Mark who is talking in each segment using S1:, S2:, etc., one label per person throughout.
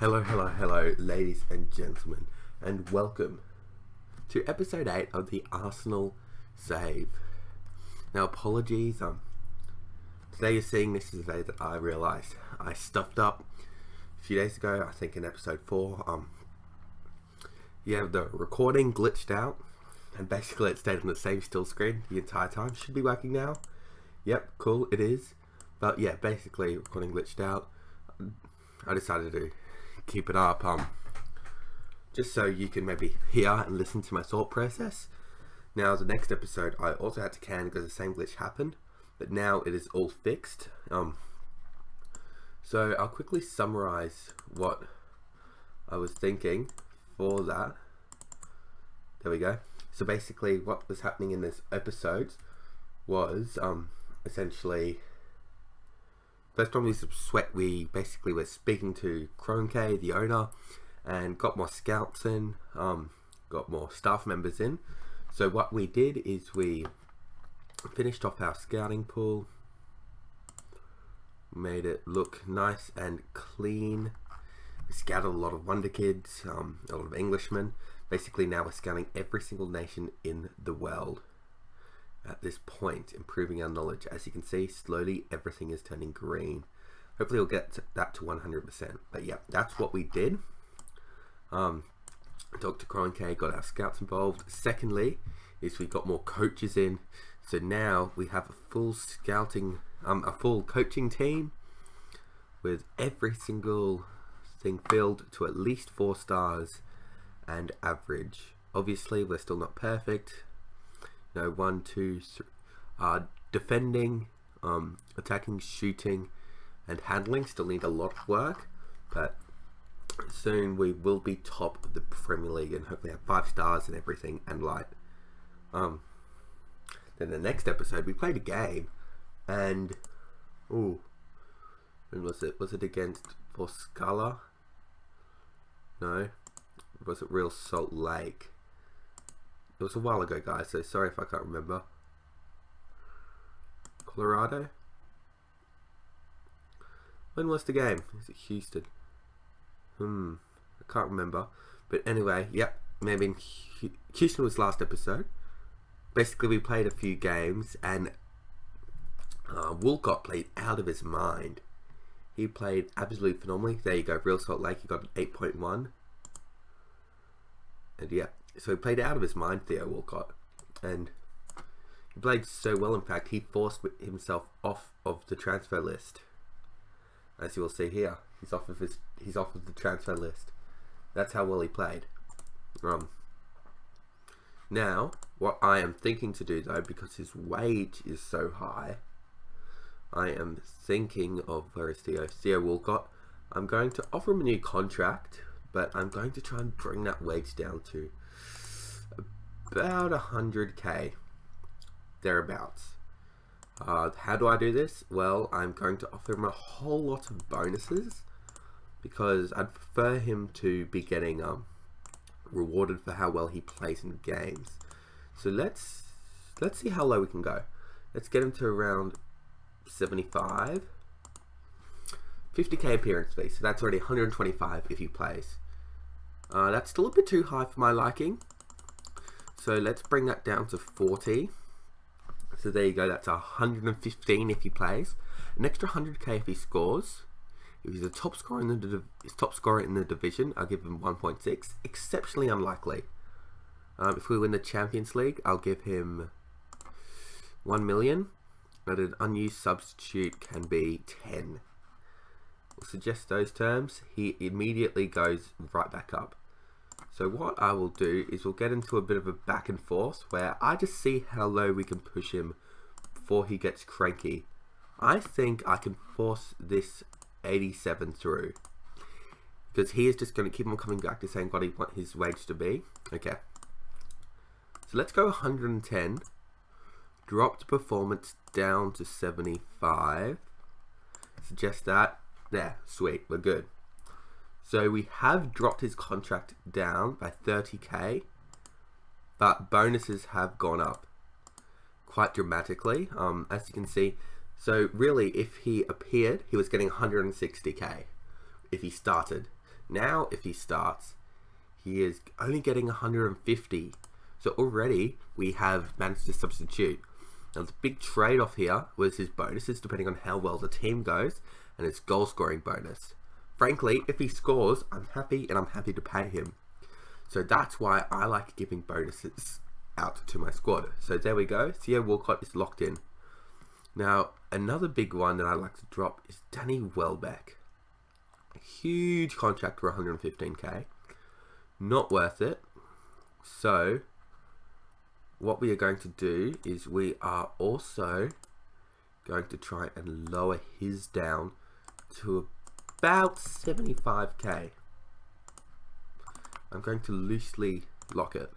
S1: Hello, ladies and gentlemen, and welcome to episode 8 of the Arsenal Save. Now, apologies, today you're seeing this is the day that I realised I stuffed up a few days ago, I think in episode 4. The recording glitched out, and basically it stayed on the same still screen the entire time. Should be working now. Yep, cool, it is. But yeah, basically recording glitched out. I decided to keep it up just so you can maybe hear and listen to my thought process. Now the next episode I also had to can because the same glitch happened, but now it is all fixed. So I'll quickly summarize what I was thinking for that. There we go. So basically what was happening in this episode was essentially, first one was Sweat. We basically were speaking to Kroenke, the owner, and got more scouts in, got more staff members in. So what we did is we finished off our scouting pool, made it look nice and clean. We scouted a lot of wonder kids, a lot of Englishmen. Basically now we're scouting every single nation in the world. At this point, improving our knowledge. As you can see, slowly everything is turning green. Hopefully we'll get that to 100%. But yeah, that's what we did. Dr. Kroenke got our scouts involved. Secondly, is we got more coaches in. So now we have a full scouting, a full coaching team with every single thing filled to at least 4 stars and average. Obviously, we're still not perfect. 1, 2, 3, defending, attacking, shooting, and handling still need a lot of work, but soon we will be top of the Premier League and hopefully have 5 stars and everything and light. Then the next episode we played a game, and when was it? Was it against Scala? No, was it Real Salt Lake? It was a while ago, guys, so sorry if I can't remember. Colorado? When was the game? Is it Houston? I can't remember. But anyway, yep, maybe in Houston was last episode. Basically, we played a few games, and Walcott played out of his mind. He played absolutely phenomenally. There you go, Real Salt Lake, he got an 8.1. And yeah. So he played out of his mind, Theo Walcott, and he played so well. In fact, he forced himself off of the transfer list. As you will see here, he's off of the transfer list. That's how well he played. Now, what I am thinking to do though, because his wage is so high, I am thinking of, where is Theo? Theo Walcott. I'm going to offer him a new contract, but I'm going to try and bring that wage down to about 100k, thereabouts. How do I do this? Well, I'm going to offer him a whole lot of bonuses because I'd prefer him to be getting rewarded for how well he plays in games. So let's see how low we can go. Let's get him to around 75. 50k appearance fee, so that's already 125 if he plays. That's still a bit too high for my liking. So let's bring that down to 40. So there you go, that's 115 if he plays. An extra 100k if he scores. If he's a top scorer in the division, I'll give him 1.6. Exceptionally unlikely. If we win the Champions League, I'll give him 1 million. But an unused substitute can be 10. We'll suggest those terms. He immediately goes right back up. So what I will do is we'll get into a bit of a back and forth where I just see how low we can push him before he gets cranky. I think I can force this 87 through because he is just going to keep on coming back to saying what he wants his wage to be. Okay. So let's go 110. Drop the performance down to 75. Suggest that. There, sweet, we're good. So we have dropped his contract down by 30k, but bonuses have gone up quite dramatically, as you can see. So really, if he appeared, he was getting 160k if he started. Now if he starts, he is only getting 150. So already we have managed to substitute. Now the big trade-off here was his bonuses, depending on how well the team goes, and his goal scoring bonus. Frankly, if he scores, I'm happy, and I'm happy to pay him. So that's why I like giving bonuses out to my squad. So there we go. Theo Walcott is locked in. Now, another big one that I like to drop is Danny Welbeck. A huge contract for 115k. Not worth it. So what we are going to do is we are also going to try and lower his down to about 75k. I'm going to loosely lock it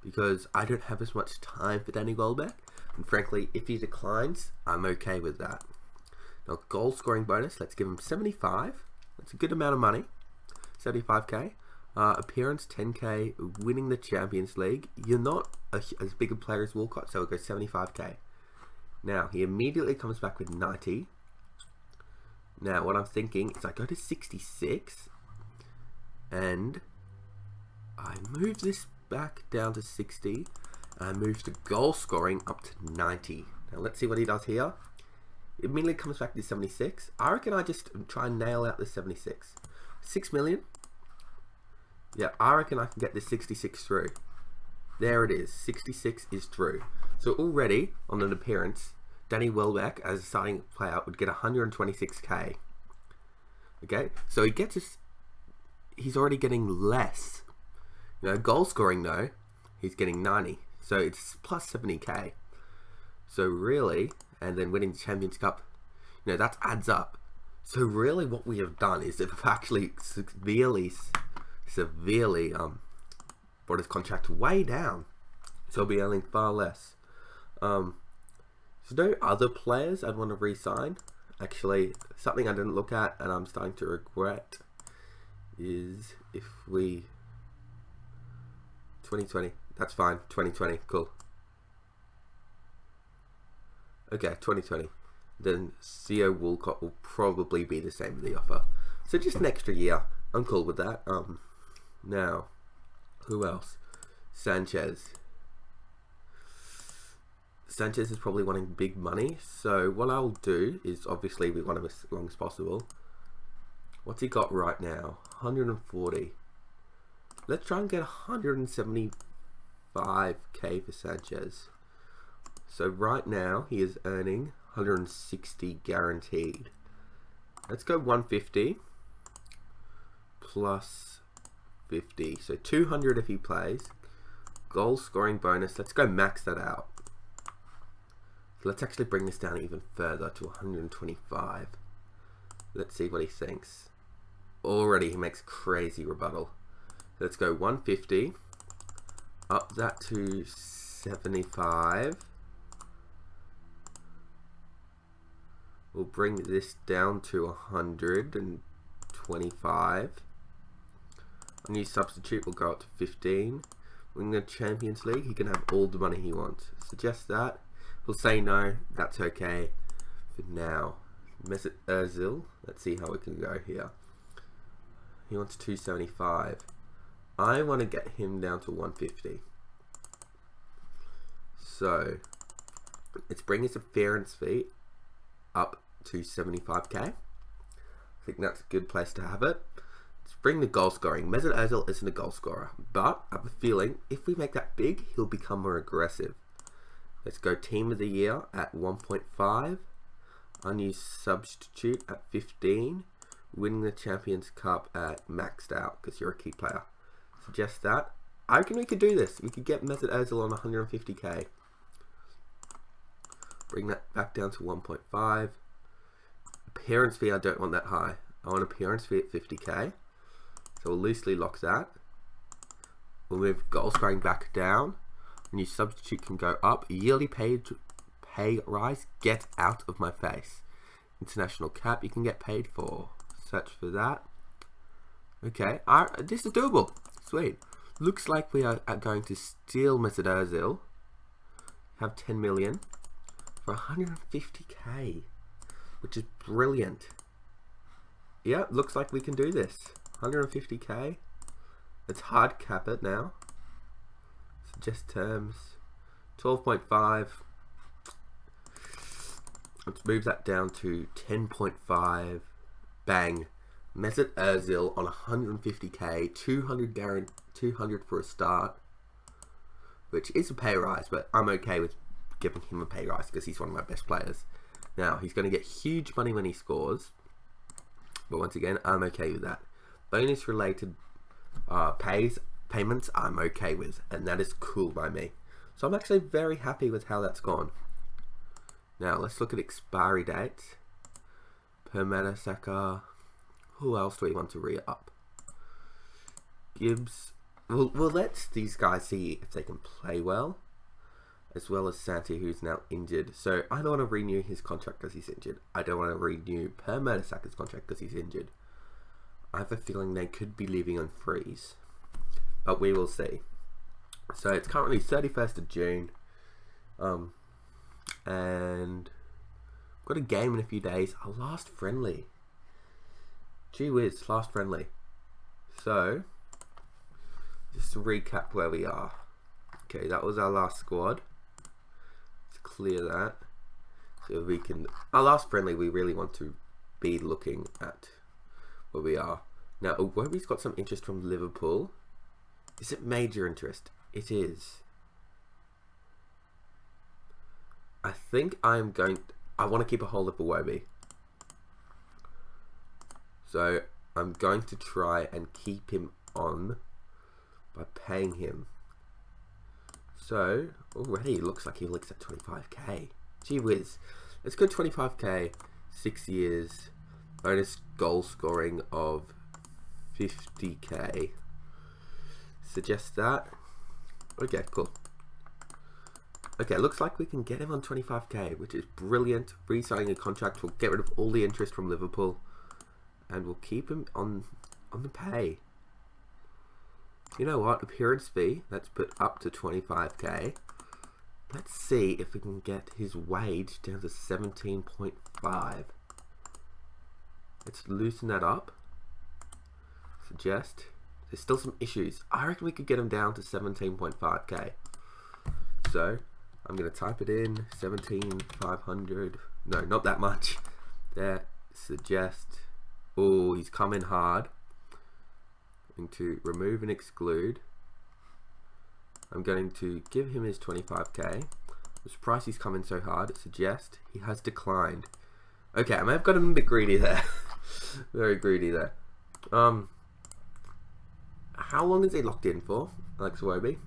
S1: because I don't have as much time for Danny Welbeck, and frankly, if he declines, I'm okay with that. Now, goal scoring bonus, let's give him 75. That's a good amount of money. 75k. Appearance 10k. Winning the Champions League. You're not as big a player as Walcott, so we'll go 75k. Now, he immediately comes back with 90. Now, what I'm thinking is I go to 66 and I move this back down to 60 and I move the goal scoring up to 90. Now, let's see what he does here. It immediately comes back to 76. I reckon I just try and nail out the 76. 6 million. Yeah, I reckon I can get this 66 through. There it is. 66 is through. So already on an appearance, Danny Welbeck as a starting player would get 126k. Okay, so he gets this. He's already getting less. You know, goal scoring though, he's getting 90. So it's plus 70k. So really, and then winning the Champions Cup, you know, that adds up. So really what we have done is they've actually severely brought his contract way down. So he'll be earning far less. So no other players I'd want to re-sign. Actually, something I didn't look at and I'm starting to regret is if we... 2020, that's fine. 2020, cool. Okay, 2020. Then Theo Walcott will probably be the same with the offer. So just an extra year. I'm cool with that. Now, who else? Sanchez. Sanchez is probably wanting big money. So what I'll do is obviously we want him as long as possible. What's he got right now? 140. Let's try and get 175k for Sanchez. So right now he is earning 160 guaranteed. Let's go 150 plus 50. So 200 if he plays. Goal scoring bonus. Let's go max that out. So let's actually bring this down even further to 125. Let's see what he thinks. Already he makes crazy rebuttal. Let's go 150. Up that to 75. We'll bring this down to 125. A new substitute will go up to 15. Winning the Champions League, he can have all the money he wants. Suggest that. He'll say no, that's okay for now. Mesut Ozil, let's see how we can go here. He wants 275. I want to get him down to 150. So, let's bring his appearance fee up to 75k. I think that's a good place to have it. Let's bring the goal scoring. Mesut Ozil isn't a goal scorer, but I have a feeling if we make that big, he'll become more aggressive. Let's go team of the year at 1.5. Unused substitute at 15. Winning the Champions Cup at maxed out because you're a key player. Suggest that. I reckon we could do this. We could get Mesut Ozil on 150k. Bring that back down to 1.5. Appearance fee, I don't want that high. I want appearance fee at 50k. So we'll loosely lock that. We'll move goal scoring back down. New substitute can go up. Yearly pay rise. Get out of my face. International cap you can get paid for. Search for that. Okay, this is doable. Sweet. Looks like we are going to steal Mesut Ozil. Have 10 million for 150k, which is brilliant. Yeah, looks like we can do this. 150k. Let's hard cap it now. Suggest terms. 12.5. Let's move that down to 10.5. Bang. Mesut Ozil on 150k. 200 for a start. Which is a pay rise, but I'm okay with giving him a pay rise because he's one of my best players. Now, he's going to get huge money when he scores. But once again, I'm okay with that. Bonus related payments, I'm okay with. And that is cool by me. So I'm actually very happy with how that's gone. Now, let's look at expiry dates. Per Mertesacker. Who else do we want to re-up? Gibbs. We'll let these guys see if they can play well. As well as Santi, who's now injured. So I don't want to renew his contract because he's injured. I don't want to renew Per Mertesacker's contract because he's injured. I have a feeling they could be leaving on freeze. But we will see. So it's currently 31st of June. And we've got a game in a few days. Our last friendly. Gee whiz, last friendly. So, just to recap where we are. Okay, that was our last squad. Let's clear that. So we can... Our last friendly, we really want to be looking at where we are. Now, Iwobi's got some interest from Liverpool. Is it major interest? It is. I think I want to keep a hold of Iwobi. So I'm going to try and keep him on by paying him. So already it looks like he looks at 25k. Gee whiz. Let's go 25k, 6 years, bonus goal scoring of 50k. Suggest that. Okay, cool. Okay, looks like we can get him on 25k, which is brilliant. Re-signing a contract will get rid of all the interest from Liverpool, and we'll keep him on the pay. You know what? Appearance fee. Let's put up to 25k. Let's see if we can get his wage down to 17.5. Let's loosen that up. Suggest. There's still some issues. I reckon we could get him down to 17.5k. So I'm going to type it in, 17,500. No, not that much. There, suggest. Oh, he's coming hard. I'm going to remove and exclude. I'm going to give him his 25k. I'm surprised he's coming so hard. Suggest. He has declined. Okay, I may have got him a bit greedy there. Very greedy there. How long is he locked in for, Alex Iwobi?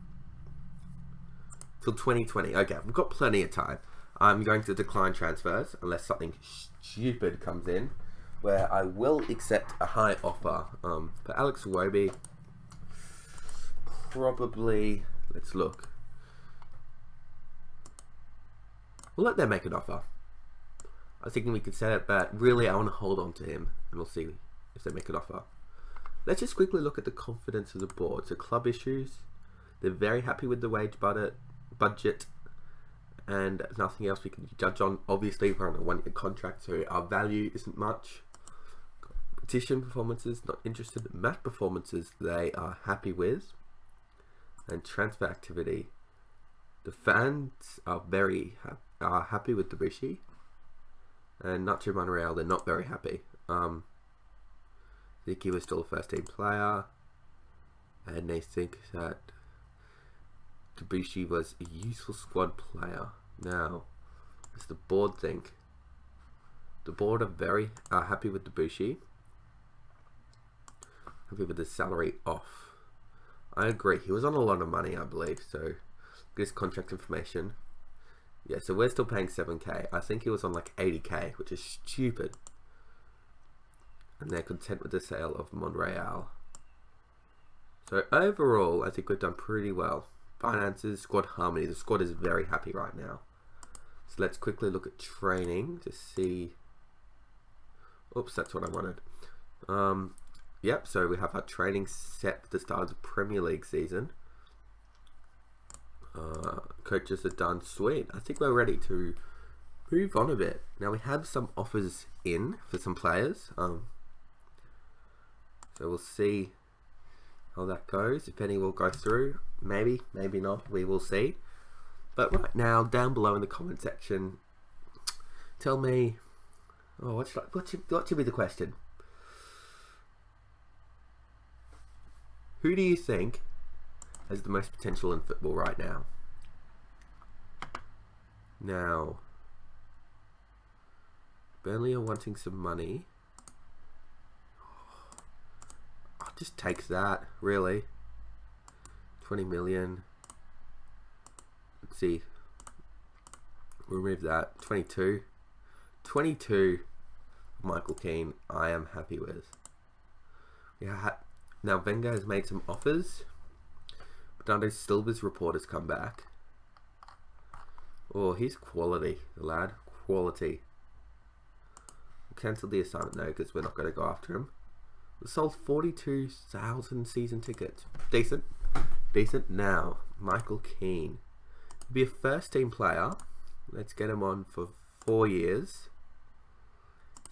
S1: Till 2020. Okay, we've got plenty of time. I'm going to decline transfers unless something stupid comes in, where I will accept a high offer. For Alex Iwobi, probably, let's look. We'll let them make an offer. I was thinking we could set it, but really I want to hold on to him, and we'll see if they make an offer. Let's just quickly look at the confidence of the board. So club issues, they're very happy with the wage budget, and nothing else we can judge on. Obviously, we're on a one-year contract, so our value isn't much. Competition performances, not interested. Match performances, they are happy with. And transfer activity, the fans are very happy with Debussy. And Nacho Monreal, they're not very happy. I think he was still a first-team player, and they think that Debussy was a useful squad player. Now, what does the board think? The board are very happy with Debussy. Happy with his salary off. I agree. He was on a lot of money, I believe. So, this contract information. Yeah, so we're still paying 7k. I think he was on like 80k, which is stupid. And they're content with the sale of Monreal. So overall, I think we've done pretty well. Finances, squad harmony. The squad is very happy right now. So let's quickly look at training to see. Oops, that's what I wanted. Yep, so we have our training set for the start of the Premier League season. Coaches are done. Sweet. I think we're ready to move on a bit. Now we have some offers in for some players. So we'll see how that goes. If any will go through, maybe, maybe not. We will see. But right now, down below in the comment section, tell me, what should be the question? Who do you think has the most potential in football right now? Now, Burnley are wanting some money. I'll just take that, really. 20 million. Let's see. Remove that. 22. 22. Michael Keane, I am happy with. Yeah. Now Wenger has made some offers. Bernardo Silva's report has come back. Oh, he's quality, the lad. Quality. We'll cancel the assignment now because we're not going to go after him. We sold 42,000 season tickets. Decent. Decent. Now, Michael Keane. He'll be a first team player. Let's get him on for 4 years.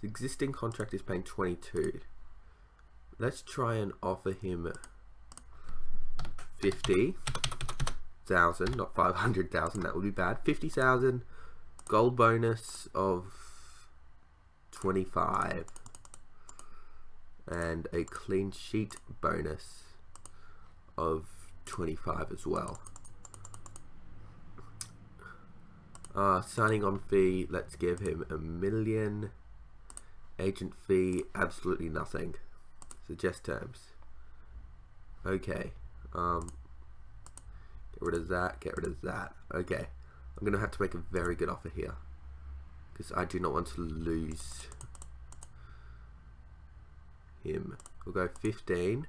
S1: His existing contract is paying 22. Let's try and offer him 50,000, not 500,000. That would be bad. 50,000, gold bonus of 25, and a clean sheet bonus of 25 as well. Signing on fee, let's give him $1 million. Agent fee, absolutely nothing. Suggest terms. Okay. Get rid of that. Get rid of that. Okay. I'm going to have to make a very good offer here, because I do not want to lose him. We'll go 15.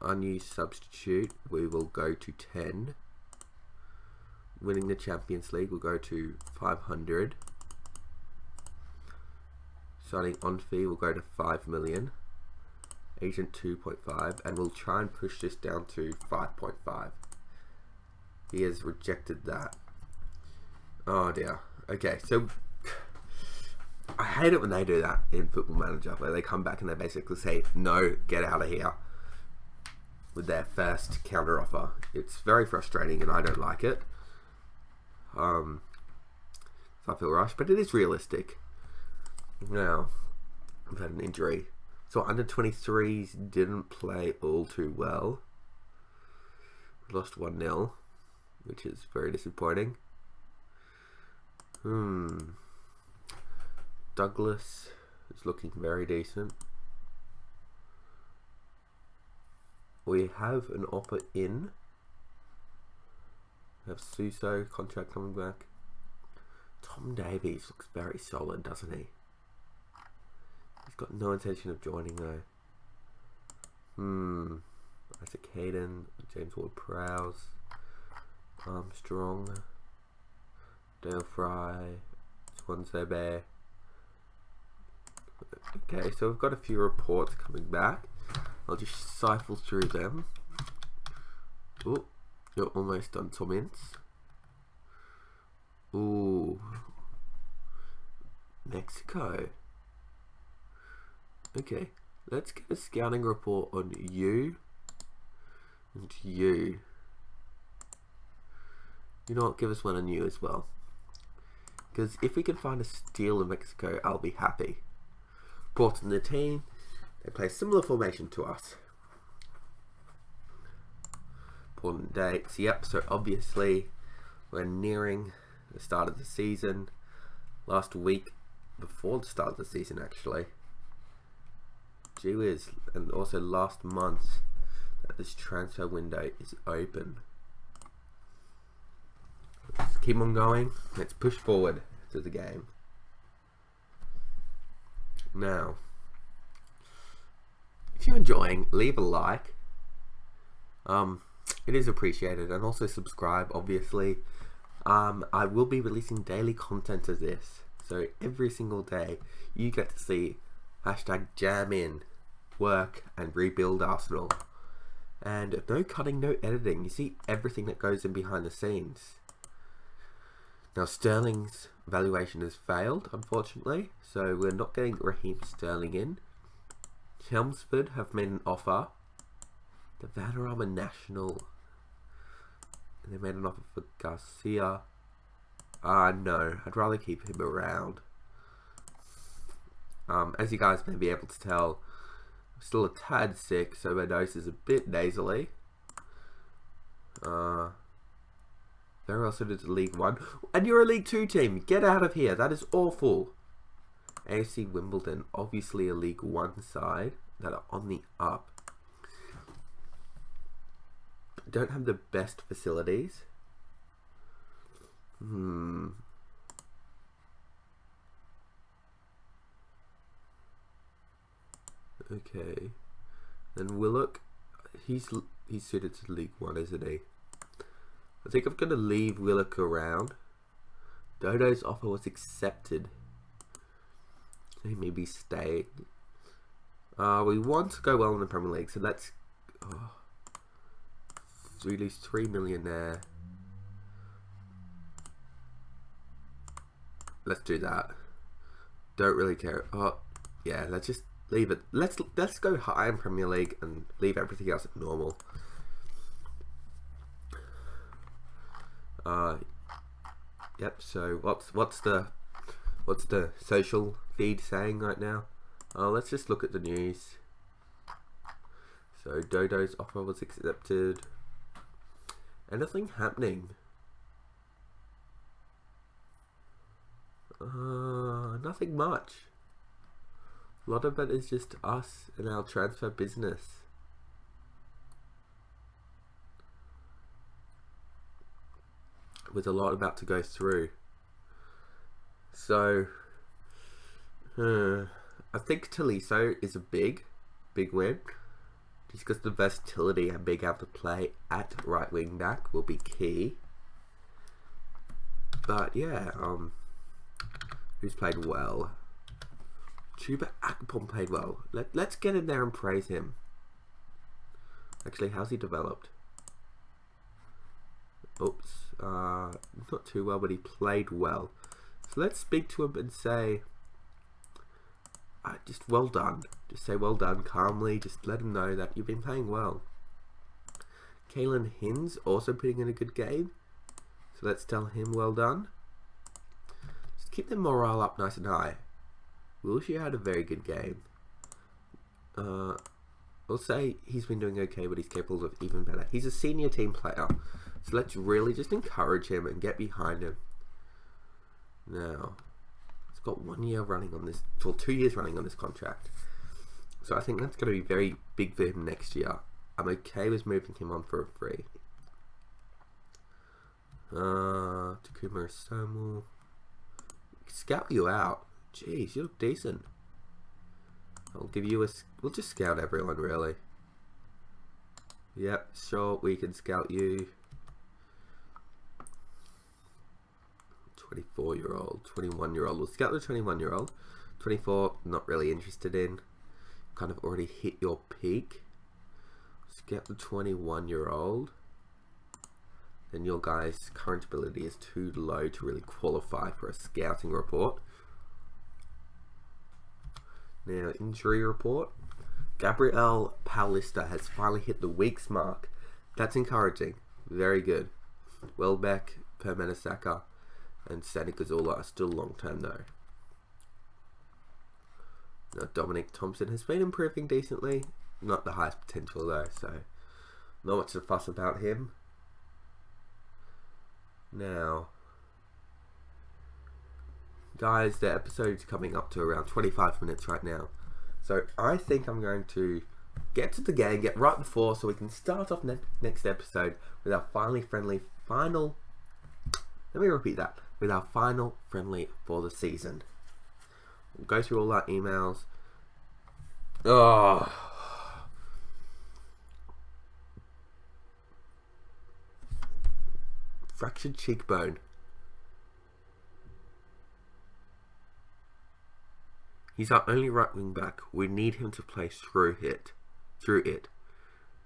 S1: Unused substitute. We will go to 10. Winning the Champions League, we'll go to 500. Signing on fee, we'll go to 5 million. Agent 2.5, and we'll try and push this down to 5.5. He has rejected that. Oh dear. Okay, so I hate it when they do that in Football Manager, where they come back and they basically say, no, get out of here, with their first counter offer. It's very frustrating and I don't like it. So I feel rushed, but it is realistic. Now, I've had an injury. So under 23s didn't play all too well. We lost 1-0, which is very disappointing. Douglas is looking very decent. We have an offer in. We have Suso contract coming back. Tom Davies looks very solid, doesn't he? He's got no intention of joining though. Isaac Hayden, James Ward-Prowse, Armstrong, Dale Fry, Swansea Bear. Okay, so we've got a few reports coming back. I'll just siphon through them. Oh, you're almost done, Tom Ince. Ooh, Mexico. Okay, let's get a scouting report on you and you. You know what, give us one on you as well. Because if we can find a steal in Mexico, I'll be happy. Reports in the team, they play a similar formation to us. Important dates, yep, so obviously we're nearing the start of the season. Last week before the start of the season actually. Gee whiz, and also last month that this transfer window is open. Let's keep on going. Let's push forward to the game. Now, if you're enjoying, leave a like. It is appreciated, and also subscribe. Obviously, I will be releasing daily content of this, so every single day you get to see #JamIn, work and rebuild Arsenal. And no cutting, no editing. You see everything that goes in behind the scenes. Now Sterling's valuation has failed, unfortunately, so we're not getting Raheem Sterling in. Chelmsford have made an offer. The Vanarama National. And they made an offer for Garcia. No, I'd rather keep him around. As you guys may be able to tell, I'm still a tad sick, so my nose is a bit nasally. They're also to League 1. And you're a League 2 team. Get out of here. That is awful. AFC Wimbledon, obviously a League 1 side that are on the up. Don't have the best facilities. Okay. Then Willock, he's suited to League 1, isn't he? I think I'm going to leave Willock around. Dodo's offer was accepted. So he maybe stay. We want to go well in the Premier League, so let's... we lose 3 million there. Let's do that. Don't really care. Yeah, let's just leave it. Let's go high in Premier League and leave everything else at normal. Yep. So what's the social feed saying right now? Let's just look at the news. So Dodo's offer was accepted. Anything happening? Nothing much. A lot of it is just us and our transfer business. With a lot about to go through. So, I think Taliso is a big win. Just because the versatility and being able to play at right wing back will be key. But yeah, who's played well? Chuba Akpom played well. Let's get in there and praise him. Actually, how's he developed? Oops, not too well, but he played well. So let's speak to him and say, just well done. Just say well done calmly. Just let him know that you've been playing well. Kalen Hinz also putting in a good game. So let's tell him well done. Just keep the morale up nice and high. Wilshire had a very good game. We'll say he's been doing okay, but he's capable of even better. He's a senior team player. So let's really just encourage him and get behind him. Now, he's got 1 year running on this, or 2 years running on this contract. So I think that's going to be very big for him next year. I'm okay with moving him on for a free. Takuma Samu. Scout you out. Jeez, you look decent. I'll give you we'll just scout everyone really. Yep, sure, we can scout you. 24-year-old, 21-year-old. We'll scout the 21-year-old. 24, not really interested in. Kind of already hit your peak. Scout the 21-year-old. Then your guy's current ability is too low to really qualify for a scouting report. Now, injury report. Gabriel Paulista has finally hit the weeks mark. That's encouraging. Very good. Welbeck, Permenisaka, and Sani Gazula are still long term though. Now, Dominic Thompson has been improving decently. Not the highest potential though, so not much to fuss about him. Now, guys, the episode's coming up to around 25 minutes right now. So I think I'm going to get to the game, get right before, so we can start off next episode with our final, let me repeat that, with our final friendly for the season. We'll go through all our emails. Fractured cheekbone. He's our only right wing back. We need him to play through it.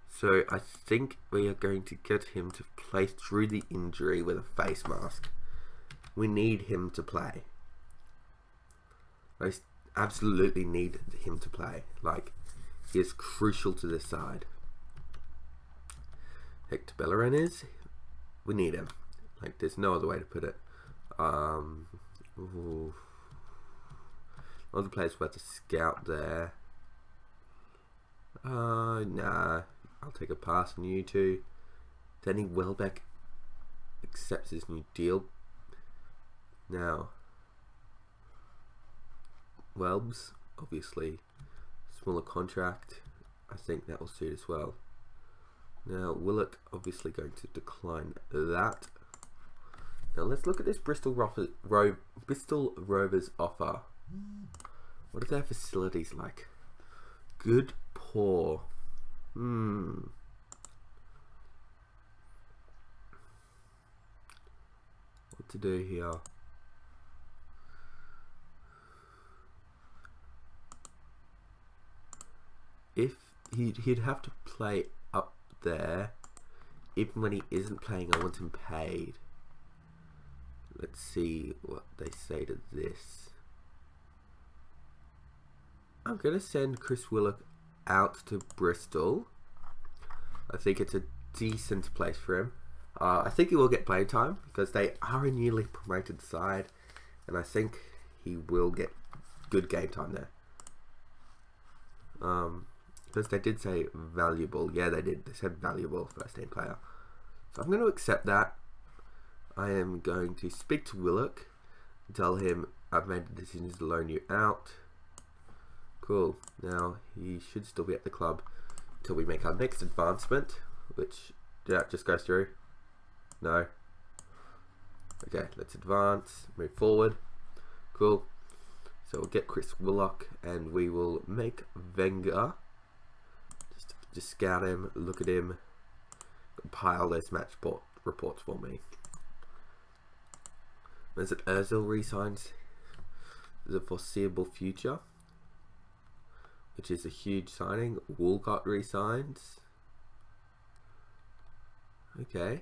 S1: So I think we are going to get him to play through the injury with a face mask. We need him to play. I absolutely need him to play. Like, He is crucial to this side. Hector Bellerin is. We need him. Like, there's no other way to put it. Other players who have to scout there. Nah. I'll take a pass on you two. Danny Welbeck accepts his new deal. Now, Welbs, obviously, smaller contract. I think that will suit as well. Now, Willock, obviously going to decline that. Now, let's look at this Bristol Rovers offer. What are their facilities like? Good, poor. What to do here? If he'd have to play up there, even when he isn't playing, I want him paid. Let's see what they say to this. I'm gonna send Chris Willock out to Bristol. I think it's a decent place for him. I think he will get play time because they are a newly promoted side, and I think he will get good game time there. Because they did say valuable. Yeah, they did. They said valuable first team player. So I'm going to accept that. I am going to speak to Willock and tell him I've made the decision to loan you out. Cool. Now, he should still be at the club until we make our next advancement, which, yeah, just goes through. No. Okay, let's advance, move forward. Cool. So we'll get Chris Willock and we will make Wenger. Just scout him, look at him, compile those match reports for me. Is it Ozil resigns the foreseeable future, which is a huge signing. Walcott resigns. Okay,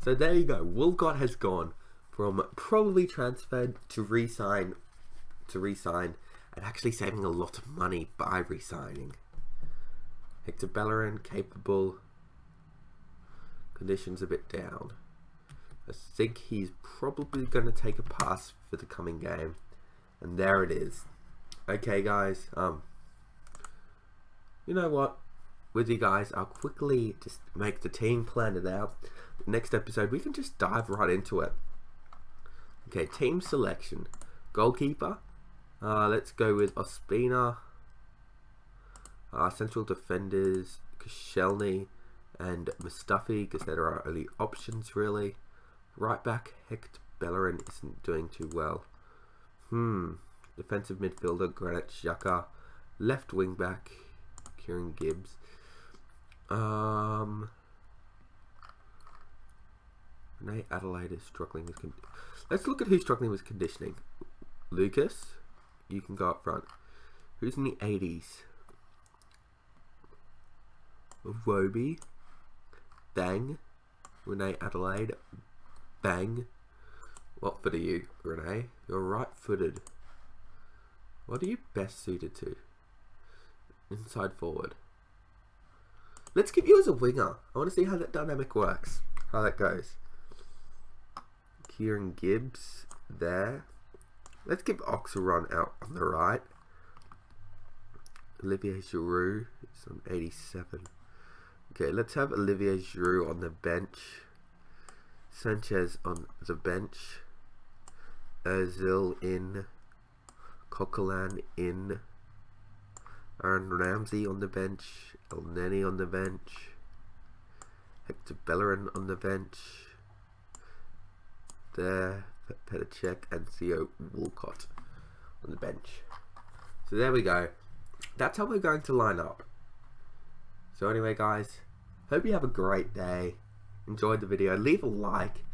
S1: so there you go. Walcott has gone from probably transferred to resign, and actually saving a lot of money by resigning. Hector Bellerin, capable. Conditions a bit down. I think he's probably going to take a pass for the coming game. And there it is. Okay, guys. You know what? With you guys, I'll quickly just make the team, plan it out. The next episode, we can just dive right into it. Okay, team selection. Goalkeeper. Let's go with Ospina. Central defenders, Koscielny and Mustafi, because they're our only options really. Right back, Hector Bellerin isn't doing too well. Defensive midfielder, Granit Xhaka. Left wing back, Kieran Gibbs. Renee Adelaide is struggling with let's look at who's struggling with conditioning. Lucas, you can go up front. Who's in the 80s? Roby, bang. Renee Adelaide, bang. What foot are you, Renee? You're right-footed. What are you best suited to? Inside forward. Let's keep you as a winger. I want to see how that dynamic works. How that goes. Kieran Gibbs there. Let's give Oxeron out on the right. Olivier Giroud is on 87. Okay, let's have Olivier Giroud on the bench. Sanchez on the bench. Ozil in. Coquelin in. Aaron Ramsey on the bench. El Neni on the bench. Hector Bellerin on the bench. There, Petr and Theo Walcott on the bench. So there we go. That's how we're going to line up. So anyway, guys, hope you have a great day. Enjoyed the video. Leave a like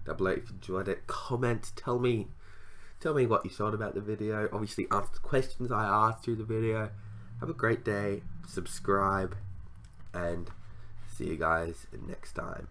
S1: down below if you enjoyed it. Comment. Tell me what you thought about the video. Obviously, answer the questions I asked through the video. Have a great day. Subscribe, and see you guys next time.